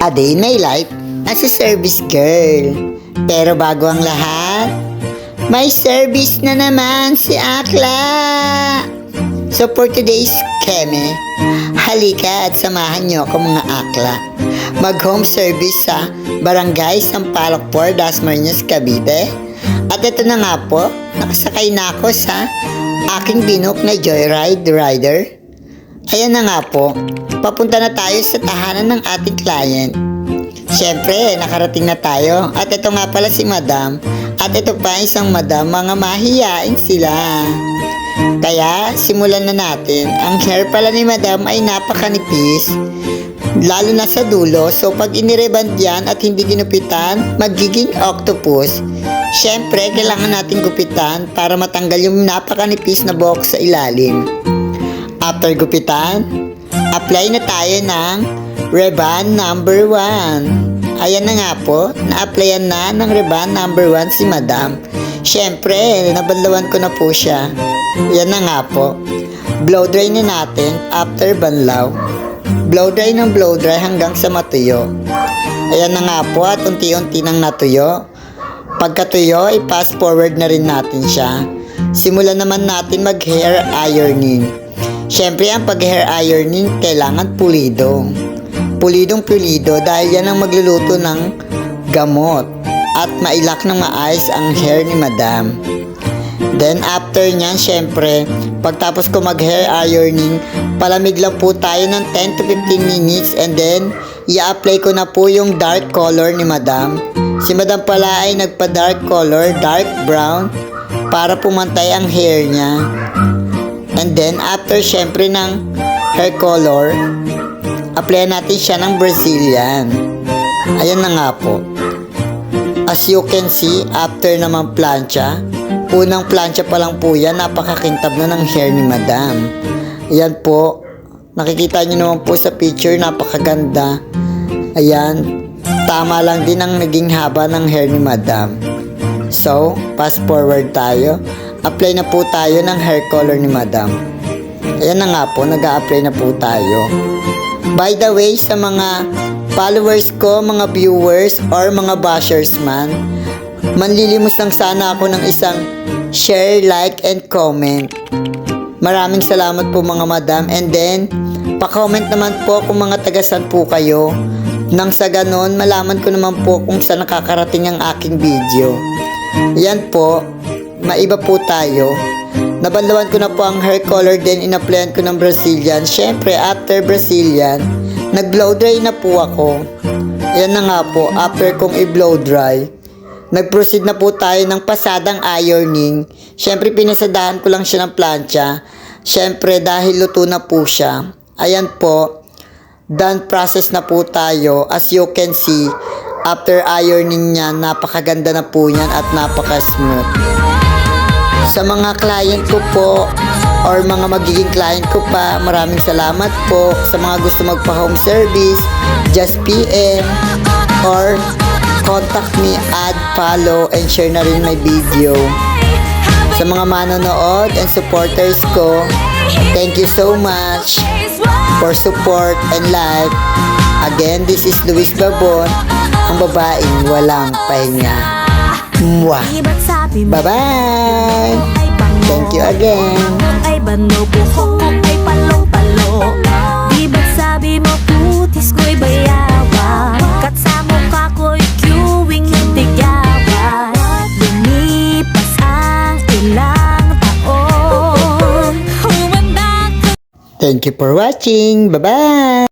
A day in my life as a service girl. Pero bago ang lahat, may service na naman si Akla. So for today's keme, halika at samahan niyo ako mga Akla. Mag-home service sa Barangay Sampaloc 4, Dasmariñas, Cavite. At ito na nga po, nakasakay na ako sa aking binook na Joyride Rider. Ayan na nga po, papunta na tayo sa tahanan ng ating client. Siyempre, nakarating na tayo. At ito nga pala si Madam. At ito pa isang Madam, mga mahiyain sila. Kaya, simulan na natin. Ang hair pala ni Madam ay napakanipis. Lalo na sa dulo. So, pag inireband yan at hindi ginupitan, magiging octopus. Siyempre, kailangan natin gupitan para matanggal yung napakanipis na buhok sa ilalim. After gupitan, apply na tayo ng Rebond number 1. Ayan na nga po, na-applyan na ng Rebond number 1 si Madam. Siyempre, nabanlawan ko na po siya. Ayan na nga po. Blow dry na natin after banlaw. Blow dry ng blow dry hanggang sa matuyo. Ayan na nga po at unti-unti nang natuyo. Pagkatuyo, i-pass forward na rin natin siya. Simulan naman natin mag-hair ironing. Siyempre, ang pag-hair ironing, kailangan pulido. Pulidong pulido dahil yan ang magluluto ng gamot at mailak ng maayos ang hair ni Madam. Then, after nyan, siyempre, pagtapos ko mag-hair ironing, palamig lang po tayo ng 10 to 15 minutes and then, i-apply ko na po yung dark color ni Madam. Si Madam pala ay nagpa-dark color, dark brown, para pumantay ang hair niya. And then, after syempre ng hair color, apply natin siya ng Brazilian. Ayan na nga po. As you can see, after naman plancha, unang plancha pa lang po yan, napakakintab na ng hair ni Madam. Ayan po, nakikita nyo naman po sa picture, napakaganda. Ayan, tama lang din ang naging haba ng hair ni Madam. So, fast forward tayo. Apply na po tayo ng hair color ni Madam. Ayan na nga po, nag-a-apply na po tayo. By the way, sa mga followers ko, mga viewers, or mga bashers man, manlilimos lang sana ako ng isang share, like, and comment. Maraming salamat po mga Madam. And then, pa-comment naman po kung mga tagasan po kayo. Nang sa ganon, malaman ko naman po kung saan nakakarating ang aking video. Yan po, maiba po tayo. Nabanlawan ko na po ang hair color, then in-applyan ko ng Brazilian. Siyempre, after Brazilian, nag-blow dry na po ako. Yan na nga po, after kong i-blow dry, nag-proceed na po tayo ng pasadang ironing. Siyempre, pinasadahan ko lang siya ng plancha. Siyempre, dahil luto na po siya. Ayan po, done process na po tayo. As you can see, after ironing niya, napakaganda na po yan at napaka-smooth. Sa mga client ko po or mga magiging client ko pa, maraming salamat po. Sa mga gusto magpa-home service, just PM or contact me, add, follow, and share na rin my video. Sa mga manonood and supporters ko, thank you so much for support and like. Again, this is Luis Babon, ang babaeng walang pahinga. Mwah! Bye-bye! Thank you again! Ay bano buhok ay palong-palo. Di ba't sabi mo putis ko'y bayawan? Kat sa mukha ko'y queuing hindi yawan. Lumipas ang ilang taon. Thank you for watching! Bye-bye!